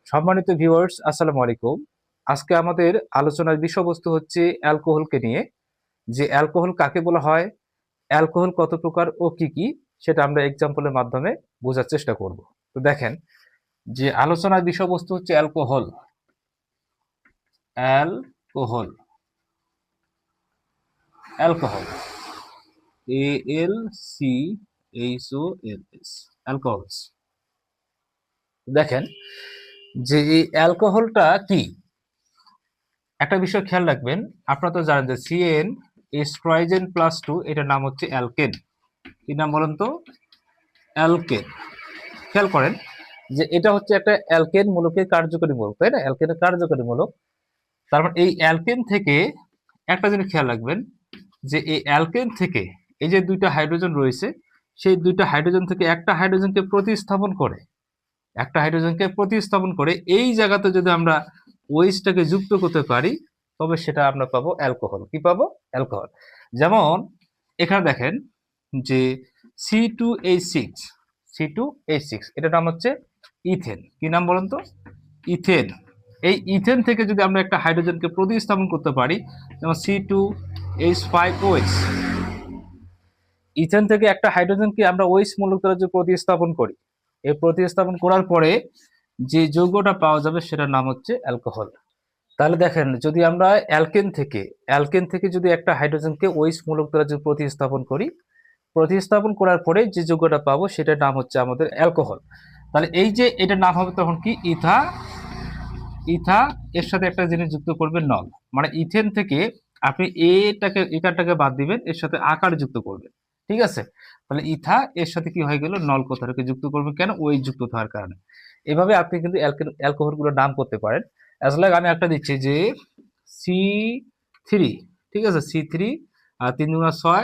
সম্মানিত ভিউয়ার্স, আসসালামু আলাইকুম। আজকে আমাদের আলোচনার বিষয়বস্তু হচ্ছে অ্যালকোহলকে নিয়ে। যে অ্যালকোহল কাকে বলা হয়, অ্যালকোহল কত প্রকার ও কি কি, সেটা আমরা এক্সাম্পলের মাধ্যমে বোঝার চেষ্টা করব। তো দেখেন, যে আলোচনার বিষয়বস্তু হচ্ছে alcohol. Alcohol alcohol ALCHOLS, alcohols. দেখেন, যে এই অ্যালকোহলটা কি, একটা বিষয় খেয়াল রাখবেন। আপনারা তো জানেন যে CN স্ট্রাইজেন প্লাস 2, এটার নাম হচ্ছে অ্যালকেন। কি নাম বলেন তো? অ্যালকেন। খেয়াল করেন যে এটা হচ্ছে একটা অ্যালকেন মূলকের কার্যকরী মূলক, তাই না? অ্যালকেনের কার্যকরী মূলক। তারপর এই অ্যালকেন থেকে একটা জিনিস খেয়াল রাখবেন, যে এই অ্যালকেন থেকে এই যে দুইটা হাইড্রোজেন রয়েছে, সেই দুইটা হাইড্রোজেন থেকে একটা হাইড্রোজেনকে প্রতিস্থাপন করে এই জায়গাতে যদি আমরা ওএইচটাকে যুক্ত করতে পারি, তবে সেটা আমরা পাবো অ্যালকোহল। কি পাবো? অ্যালকোহল। যেমন এখানে দেখেন যে C2H6 এটার নাম হচ্ছে ইথেন। কি নাম বলেন তো? ইথেন। এই ইথেন থেকে যদি আমরা একটা হাইড্রোজেনকে প্রতিস্থাপন করতে পারি, যেমন C2H5OH, ইথেন থেকে একটা হাইড্রোজেনকে আমরা ওএইচ মূলক দ্বারা যদি প্রতিস্থাপন করি, এই প্রতিস্থাপন করার পরে যে যৌগটা পাওয়া যাবে সেটার নাম হচ্ছে অ্যালকোহল। তাহলে দেখেন, যদি আমরা অ্যালকেন থেকে যদি একটা হাইড্রোজেনকে ওএইচ মূলক দ্বারা যদি প্রতিস্থাপন করার পরে যে যৌগটা পাবো সেটার নাম হচ্ছে আমাদের অ্যালকোহল। তাহলে এই যে এটার নাম হবে তখন কি? ইথা এর সাথে একটা জিনিস যুক্ত করবেন, নল। মানে ইথেন থেকে আপনি এটাকে বাদ দিবেন, এর সাথে আকার যুক্ত করবেন। ঠিক আছে? তাহলে ইথা এর সাথে কি হয়ে গেল? নল কথাটাকে যুক্ত করবেন। কেন? ওই যুক্ত থাকার কারণে। এভাবে আপনি কিন্তু অ্যালকোহল গুলোর নাম করতে পারেন। অ্যাজ লাইক আমি একটা দিচ্ছি যে C3, ঠিক আছে? C3 আর 3 × 6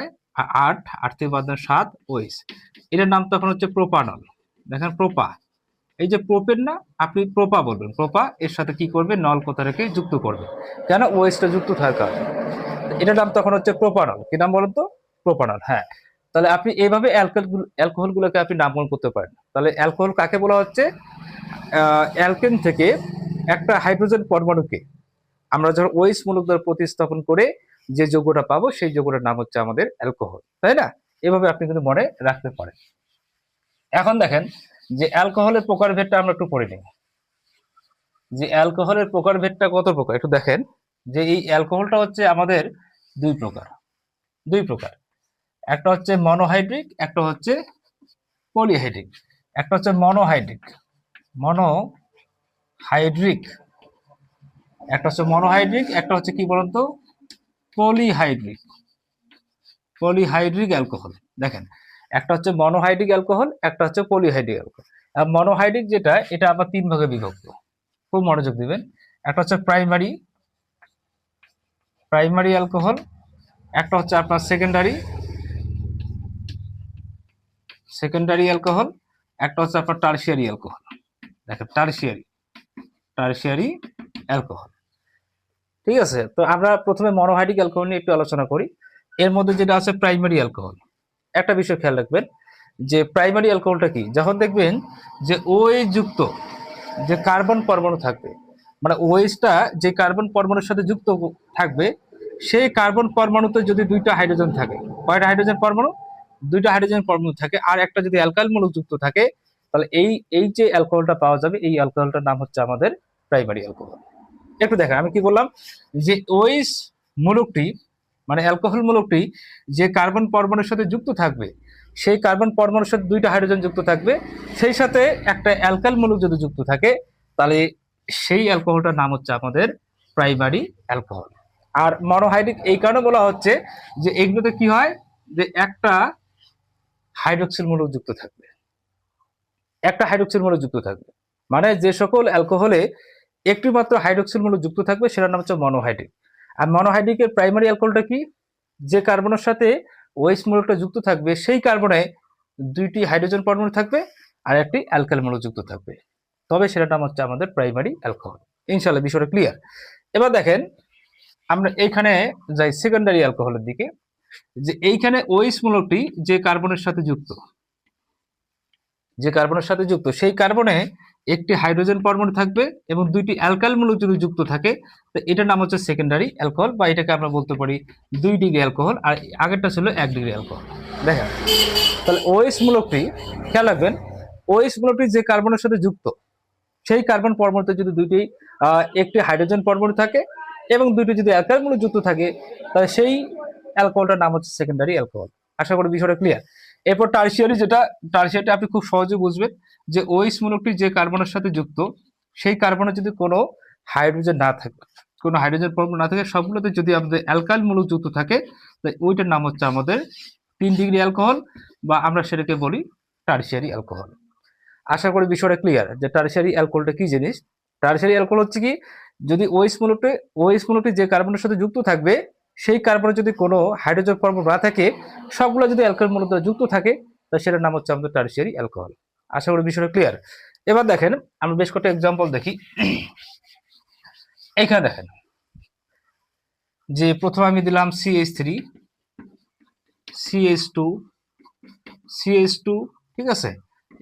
8, 8 থেকে বাদ দেন 7 ওএইচ। এটার নাম তখন হচ্ছে প্রোপানল। দেখেন, প্রোপা, এই যে প্রোপেন না, আপনি প্রোপা বলবেন। প্রোপা এর সাথে কি করবে? নল কথাটাকে যুক্ত করবে। কেন? ওএইচটা যুক্ত থাকার কারণে। এটার নাম তখন হচ্ছে প্রোপানল। কি নাম বলেন তো? প্রোপানল। হ্যাঁ। তাহলে আপনি এইভাবে অ্যালকোহল গুলোকে আপনি নামকরণ করতে পারেন। তাহলে অ্যালকোহল কাকে বলা হচ্ছে? অ্যালকেন থেকে একটা হাইড্রোজেন পরমাণুকে আমরা যখন ওএইচ মূলক দ্বারা প্রতিস্থাপন করে যে যৌগটা পাবো, সেই যৌগটার নাম হচ্ছে আমাদের অ্যালকোহল, তাই না? এভাবে আপনি কিন্তু মনে রাখতে পারেন। এখন দেখেন যে অ্যালকোহলের প্রকারভেদটা আমরা একটু পড়ে নিই। যে অ্যালকোহলের প্রকারভেদটা কত প্রকার একটু দেখেন। যে এই অ্যালকোহলটা হচ্ছে আমাদের দুই প্রকার। একটা হচ্ছে মনোহাইড্রিক, একটা হচ্ছে পলিহাইড্রিক। একটা হচ্ছে মনোহাইড্রিক, একটা হচ্ছে কি বলতো? Polyhydric alcohol. দেখেন, একটা হচ্ছে মনোহাইড্রিক অ্যালকোহল, একটা হচ্ছে পলিহাইড্রিক অ্যালকোহল। আর মনোহাইড্রিক যেটা, এটা আবার 3 ভাগে বিভক্ত। খুব মনোযোগ দিবেন। একটা হচ্ছে প্রাইমারি অ্যালকোহল, একটা হচ্ছে আপনার সেকেন্ডারি অ্যালকোহল, একটা হচ্ছে আপনার টারশিয়ারি অ্যালকোহল। দেখেন, টারশিয়ারি অ্যালকোহল। ঠিক আছে? তো আমরা প্রথমে মনোহাইড্রিক অ্যালকোহল নিয়ে একটু আলোচনা করি। এর মধ্যে যেটা আছে প্রাইমারি অ্যালকোহল, একটা বিষয় খেয়াল রাখবেন যে প্রাইমারি অ্যালকোহলটা কি। যখন দেখবেন যে ওএইচ যুক্ত যে কার্বন পরমাণু থাকবে, মানে ওএইচটা যে কার্বন পরমাণুর সাথে যুক্ত থাকবে, সেই কার্বন পরমাণুতে যদি দুইটা হাইড্রোজেন থাকে, কয়টা হাইড্রোজেন পরমাণু? দুইটা হাইড্রোজেন পরমাণু থাকে, আর একটা যদি অ্যালকাইল মূলক যুক্ত থাকে, তাহলে এই যে অ্যালকোহলটা পাওয়া যাবে, এই অ্যালকোহলটার নাম হচ্ছে আমাদের প্রাইমারি অ্যালকোহল। একটু দেখেন, আমি কি বললাম যে ওএইচ মূলকটি, মানে অ্যালকোহল মূলকটি যে কার্বন পরমাণুর সাথে যুক্ত থাকবে, সেই কার্বন পরমাণুর সাথে দুইটা হাইড্রোজেন যুক্ত থাকবে, সেই সাথে একটা অ্যালকাইল মূলক যদি যুক্ত থাকে, তাহলে সেই অ্যালকোহলটার নাম হচ্ছে আমাদের প্রাইমারি অ্যালকোহল। আর মনোহাইড্রিক এই কারণে বলা হচ্ছে যে এগুলোতে কি হয়, যে একটা হাইড্রোক্সিল মূলক যুক্ত থাকবে, মানে যে সকল অ্যালকোহলে একটি মাত্র হাইড্রোক্সিল মূলক যুক্ত থাকবে, সেটার নাম হচ্ছে মনোহাইড্রিক। আর মনোহাইড্রিকের প্রাইমারি অ্যালকোহলটা কি? যে কার্বনের সাথে ওএইচ মূলকটা যুক্ত থাকবে, সেই কার্বনে দুইটি হাইড্রোজেন পরমাণু থাকবে আর একটি অ্যালকাইল মূলক যুক্ত থাকবে, তবে সেটার নাম হচ্ছে আমাদের প্রাইমারি অ্যালকোহল। ইনশাআল্লাহ বিষয়টা ক্লিয়ার। এবার দেখেন, আমরা এইখানে যাই সেকেন্ডারি অ্যালকোহলের দিকে। যে এইখানে ওএইচ মূলকটি যে কার্বনের সাথে যুক্ত, সেই কার্বনে একটি হাইড্রোজেন পরমাণু থাকবে এবং দুইটি অ্যালকাইল মূলক যদি যুক্ত থাকে, তো এটার নাম হচ্ছে সেকেন্ডারি অ্যালকোহল, বা এটাকে আমরা বলতে পারি 2 ডিগ্রি অ্যালকোহল, আর আগেরটা ছিল 1 ডিগ্রি অ্যালকোহল। দেখেন, তাহলে ওএইচ মূলকটি খেয়াল রাখবেন, ওএইচ মূলকটি যে কার্বনের সাথে যুক্ত, সেই কার্বন পরমাণুতে যদি দুইটি একটি হাইড্রোজেন পরমাণু থাকে এবং দুইটি যদি অ্যালকাইল মূলক যুক্ত থাকে, তাহলে সেই অ্যালকোহলটার নাম হচ্ছে সেকেন্ডারি অ্যালকোহল। আশা করি বিষয়টা ক্লিয়ার। এরপর টার্সিয়ারি, যেটা টার্সিয়ারিটা আপনি খুব সহজে বুঝবেন, যে ওএইচ মূলকটি যে কার্বনের সাথে যুক্ত, সেই কার্বনে যদি কোনো হাইড্রোজেন না থাকে, কোনো হাইড্রোজেন পরমাণু না থাকে, সবগুলোতে যদি আমাদের অ্যালকাইল মূলক যুক্ত থাকে, তাই ওইটার নাম হচ্ছে আমাদের 3 ডিগ্রি অ্যালকোহল, বা আমরা সেটাকে বলি টার্সিয়ারি অ্যালকোহল। আশা করি বিষয়টা ক্লিয়ার যে টার্সিয়ারি অ্যালকোহলটা কি জিনিস। টার্সিয়ারি অ্যালকোহল হচ্ছে কি, যদি ওএইচ মূলকটি যে কার্বনের সাথে যুক্ত থাকবে, সেই কার্বনে যদি কোনো হাইড্রোজেন পরমাণু না থাকে, সবগুলো যদি অ্যালকোহল মূলক দ্বারা যুক্ত থাকে, তাহলে সেটার নাম হচ্ছে আমাদের টার্সিয়ারি অ্যালকোহল। আশা করি বিষয়টা ক্লিয়ার। এবার দেখেন, আমরা বেশ কয়েকটা এক্সাম্পল দেখি। এখানে দেখেন যে প্রথমে আমি দিলাম CH3, CH2, CH2, ঠিক আছে,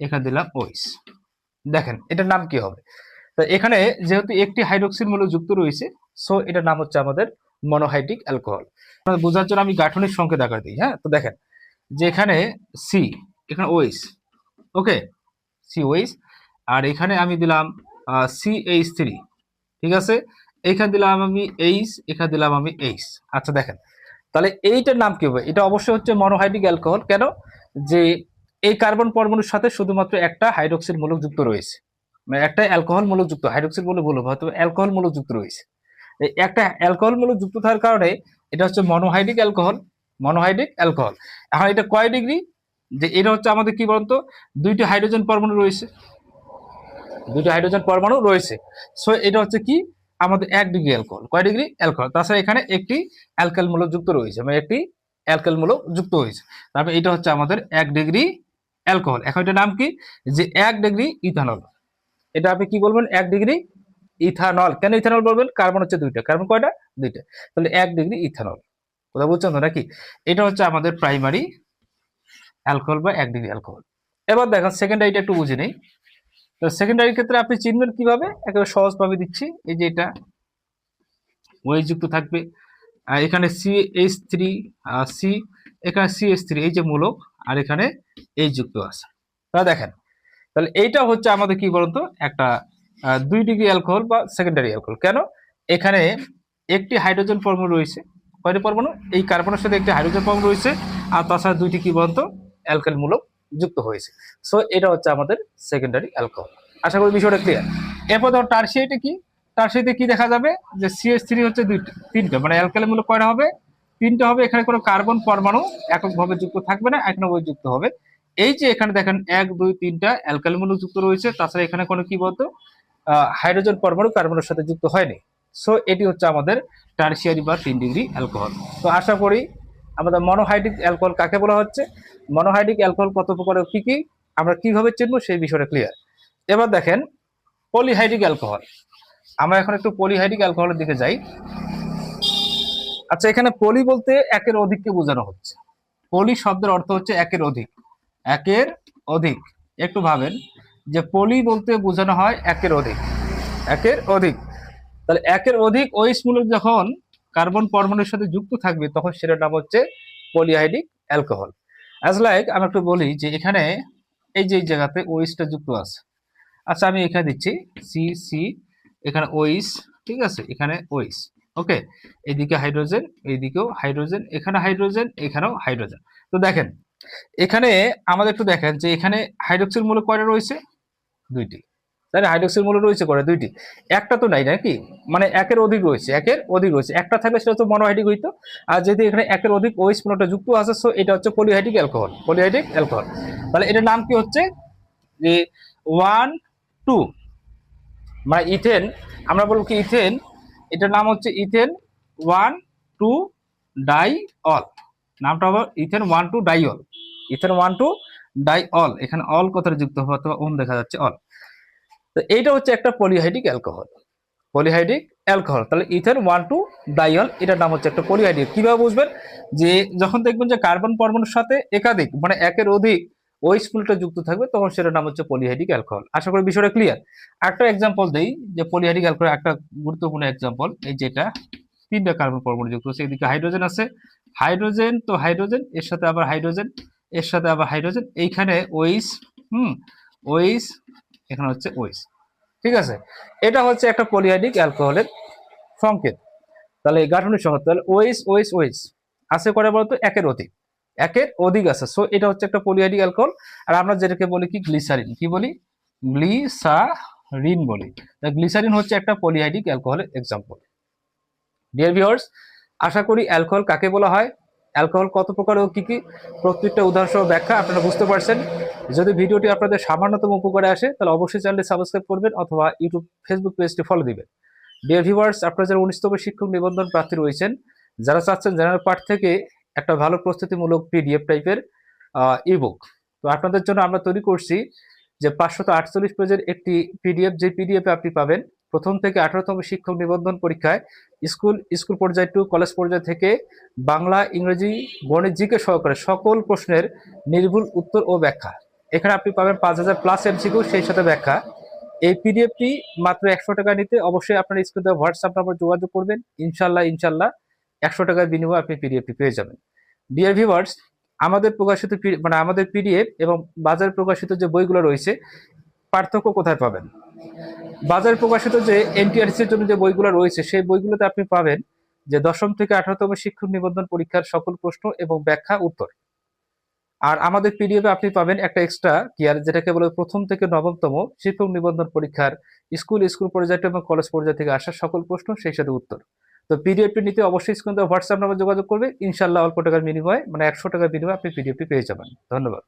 এখানে দিলাম OH। দেখেন এটার নাম কি হবে। তো এখানে যেহেতু একটি হাইড্রোক্সিল মূলক যুক্ত রয়েছে, সো এটার নাম হচ্ছে আমাদের মনোহাইড্রিক অ্যালকোহল। বোঝার জন্য আমি গাঠনিক সংকেত আকার দিই। হ্যাঁ, তো দেখেন যে এখানে সি, এখানে ওএইচ, ওকে, COH, আর এখানে আমি দিলাম CH3, ঠিক আছে, এখানে দিলাম আমি এইচ, এখানে দিলাম আমি এইচ। আচ্ছা দেখেন, তাহলে এইটার নাম কি হবে? এটা অবশ্যই হচ্ছে মনোহাইড্রিক অ্যালকোহল। কেন? যে এই কার্বন পরমাণুর সাথে শুধুমাত্র একটা হাইড্রোক্সিল মূলক যুক্ত রয়েছে, মানে একটা অ্যালকোহল মূলক যুক্ত, হাইড্রোক্সিল বলে বলবো, হয়তো অ্যালকোহল মূলক যুক্ত রয়েছে। এই একটা অ্যালকোহল মূলক যুক্ত থাকার কারণে এটা হচ্ছে মনোহাইড্রিক অ্যালকোহল, মনোহাইড্রিক অ্যালকোহল। এখন এটা কয় ডিগ্রি? যে এটা হচ্ছে আমাদের কি বলতো, দুইটি হাইড্রোজেন পরমাণু রয়েছে, দুইটি হাইড্রোজেন পরমাণু রয়েছে, সো এটা হচ্ছে কি আমাদের 1 ডিগ্রি অ্যালকোহল। কয় ডিগ্রি? অ্যালকোহল। তাছাড়া এখানে একটি অ্যালকাইল মূলক যুক্ত রয়েছে, মানে একটি অ্যালকাইল মূলক যুক্ত হয়েছে, তারপরে এটা হচ্ছে আমাদের 1 ডিগ্রি অ্যালকোহল। এখন এটার নাম কি? যে 1 ডিগ্রি ইথানল। এটা আপনি কি বলবেন? 1 ডিগ্রি ইথানল। কেন ইথানল বলবেন? কার্বন হচ্ছে দুইটা, কার্বন কয়টা? দুইটা, তাহলে 1 ডিগ্রি ইথানল। কথা বুঝছেন তো নাকি? এটা হচ্ছে আমাদের প্রাইমারি অ্যালকোহল বা 1 ডিগ্রি অ্যালকোহল। এবার দেখেন সেকেন্ডারিটা একটু বুঝে নেই। তো সেকেন্ডারি ক্ষেত্রে আপনি চিনবেন কিভাবে? একেবারে সহজভাবে দিচ্ছি। এই যে এটা ওএইচ যুক্ত থাকবে, এখানে CH3, সি, এখানে CH3, এই যে মূলক, আর এখানে এই যুক্ত আছে। তাহলে দেখেন, তাহলে এইটা হচ্ছে আমাদের কি বলতো, একটা 2 ডিগ্রি অ্যালকোহল বা সেকেন্ডারি অ্যালকোহল। কেন? এখানে একটি হাইড্রোজেন পরমাণু রয়েছে, কয়টি পরমাণু? এই কার্বনের সাথে একটি হাইড্রোজেন পরমাণু রয়েছে, আর তাছাড়া দুইটি কি বলতো, অ্যালকাইল মূলক যুক্ত হয়েছে। সো এটা হচ্ছে আমাদের সেকেন্ডারি অ্যালকোহল। আশা করি বিষয়টা ক্লিয়ার। এরপর ধর টার্সিয়ারিতে কি? টার্সিয়ারিতে কি দেখা যাবে? যে CH3 হচ্ছে তিনটা, মানে অ্যালকাইল মূলক কয়টা হবে? তিনটা হবে। এখানে কোনো কার্বন পরমাণু এককভাবে যুক্ত থাকবে না, এক নম্বরে যুক্ত হবে। এই যে এখানে দেখেন 1 2 3টা অ্যালকাইল মূলক যুক্ত রয়েছে, তাছাড়া এখানে কোনো কি বলতো, হাইড্রোজেন পরমাণু কার্বনের সাথে যুক্ত হয়নি। সো এটি হচ্ছে আমাদের টার্সিয়ারি বা 3 ডিগ্রি অ্যালকোহল। তো আশা করি আমাদের মনোহাইড্রিক অ্যালকোহল কাকে বলা হচ্ছে, মনোহাইড্রিক অ্যালকোহল কত প্রকারের, কি কি, আমরা কিভাবে চিনবো সেই বিষয়টা ক্লিয়ার। এবার দেখেন পলিহাইড্রিক অ্যালকোহল। আমরা এখন একটু পলিহাইড্রিক অ্যালকোহলের দিকে যাই। আচ্ছা, এখানে পলি বলতে একের অধিককে বোঝানো হচ্ছে। পলি শব্দের অর্থ হচ্ছে একের অধিক, একের অধিক। একটু ভাবেন যে পলি বলতে বোঝানো হয় একের অধিক, একের অধিক। তাহলে একের অধিক OH মূলক যখন কার্বন পরমাণুর সাথে যুক্ত থাকবে, তখন সেটার নাম হচ্ছে পলিহাইড্রিক অ্যালকোহল। অ্যাজ লাইক আমি একটু বলি যে এখানে এই যে জায়গাতে OH-টা যুক্ত আছে। আচ্ছা, আমি এখানে দিচ্ছি সি, এখানে OH, ঠিক আছে, এখানে OH, ওকে, এইদিকে হাইড্রোজেন, এইদিকেও হাইড্রোজেন, এখানে হাইড্রোজেন, এখানেও হাইড্রোজেন। তো দেখেন এখানে আমাদের একটু দেখেন যে এখানে হাইড্রোক্সিল মূলক কয়টা রয়েছে? দুইটি। তাহলে হাইড্রোক্সিল মূলক রয়েছে কয়টা? দুইটি। একটা তো নাই নাকি, মানে একের অধিক রয়েছে, একের অধিক রয়েছে। একটা থাকলে সেটা হচ্ছে মনোহাইড্রিক হইতো, আর যেহেতু এখানে একের অধিক OH মূলকটা যুক্ত আছে, সো এটা হচ্ছে পলিহাইড্রিক অ্যালকোহল, পলিহাইড্রিক অ্যালকোহল। তাহলে এটার নাম কি হচ্ছে? যে 1 2, মানে ইথেন, আমরা বলবো কি ইথেন, এটার নাম হচ্ছে ইথেন 1 2 ডাইঅল। নামটা হবে ইথেন 1 2 ডাইঅল, ইথেন 1 2 ডাইঅল। এখানে অল কথাটা যুক্ত হবে, অথবা ওন দেখা যাচ্ছে, অল। তো এইটা হচ্ছে একটা পলিহাইড্রিক অ্যালকোহল, পলিহাইড্রিক অ্যালকোহল। তাহলে ইথেন 1 2 ডাইঅল, এটার নাম হচ্ছে একটা পলিহাইড্রিক। কিভাবে বুঝবেন? যে যখন দেখবেন যে কার্বন পরমাণুর সাথে একাধিক, মানে একের অধিক ওইস মূলটা যুক্ত থাকবে তখন সেটার নাম হচ্ছে পলিহাইড্রিক অ্যালকোহল। আশা করি বিষয়টা ক্লিয়ার। একটা এক্সাম্পল দেই যে পলিহাইড্রিক অ্যালকোহল একটা গুরুত্বপূর্ণ এক্সাম্পল, এই যেটা 3টা কার্বন পরমাণু যুক্ত আছে, এদিকে হাইড্রোজেন আছে, হাইড্রোজেন তো হাইড্রোজেন এর সাথে আবার হাইড্রোজেন, এর সাথে আবার হাইড্রোজেন, এইখানে ওইস, ওইস, এখানে হচ্ছে ওইস। ঠিক আছে, এটা হচ্ছে একটা পলিহাইড্রিক অ্যালকোহলের সংকেত। তাহলে এই গাঠনিক সংকেত, তাহলে ওইস ওইস ওইস আছে করে বলতো একের অধিক, একের অধিক আছে, সো এটা হচ্ছে একটা পলিহাইড্রিক অ্যালকোহল। আর আমরা যেটাকে বলি কি গ্লিসারিন, কি বলি গ্লিসারিন বলি। গ্লিসারিন হচ্ছে একটা পলিহাইড্রিক অ্যালকোহলের এক্সাম্পল। ডিয়ার ভিউয়ার্স, আশা করি অ্যালকোহল কাকে বলা হয়, অ্যালকোহল কত প্রকার ও কি কি, প্রত্যেকটা উদাহরণ সহ ব্যাখ্যা আপনারা বুঝতে পারছেন। যদি ভিডিওটি আপনাদের সামান্যতম উপকারে আসে তাহলে অবশ্যই চ্যানেলটি সাবস্ক্রাইব করবেন অথবা ইউটিউব ফেসবুক পেজটি ফলো দিবেন। ডিয়ার ভিউয়ার্স, আপনারা যারা 19তম শিক্ষক নিবন্ধন প্রার্থী রয়েছেন, যারা চাচ্ছেন জেনারেল পার্ট থেকে একটা ভালো প্রস্তুতিমূলক পিডিএফ টাইপের ইবুক, তো আপনাদের জন্য আমরা তৈরি করছি যে 548 পেজের একটি পিডিএফ, যে পিডিএফে আপনি পাবেন প্রথম থেকে 18তম শিক্ষক নিবন্ধন পরীক্ষায় স্কুল পর্যায় টু কলেজ পর্যায় থেকে বাংলা, ইংরেজি, গণিত, জিকে সহকারে সকল প্রশ্নের নির্ভুল উত্তর ও ব্যাখ্যা। এখানে আপনি পাবেন 5000+ এমসিকিউ, সেই সাথে ব্যাখ্যা। এই পিডিএফটি মাত্র 100 টাকা নিতে অবশ্যই আপনার স্ক্রিনে দেওয়া হোয়াটসঅ্যাপ নাম্বার যোগাযোগ করবেন। ইনশাল্লাহ 100 টাকার বিনিময়ে আপনি পিডিএফটি পেয়ে যাবেন। ডিয়ার ভিউয়ার্স, আমাদের প্রকাশিত মানে আমাদের পিডিএফ এবং বাজারে প্রকাশিত যে বইগুলো রয়েছে পার্থক্য কোথায় পাবেন? বাজারে প্রকাশিত যে এনটিআরসির জন্য যে বইগুলো রয়েছে সেই বইগুলোতে আপনি পাবেন যে 10ম থেকে 18তম শিক্ষক নিবন্ধন পরীক্ষার সকল প্রশ্ন এবং ব্যাখ্যা উত্তর। আর আমাদের পিডিএফে আপনি পাবেন একটা এক্সট্রা কেয়ার, যেটাকে বলে প্রথম থেকে 9তম শিক্ষক নিবন্ধন পরীক্ষার স্কুল পর্যায় এবং কলেজ পর্যায় থেকে আসা সকল প্রশ্ন, সেই সাথে উত্তর। তো পিডিএফটি নিতে অবশ্যই স্ক্রিনে হোয়াটসঅ্যাপ নাম্বার যোগাযোগ করবে। ইনশাল্লাহ অল্প টাকার বিনিময়ে, মানে 100 টাকার বিনিময়ে আপনি পিডিএফটি পেয়ে যাবেন। ধন্যবাদ।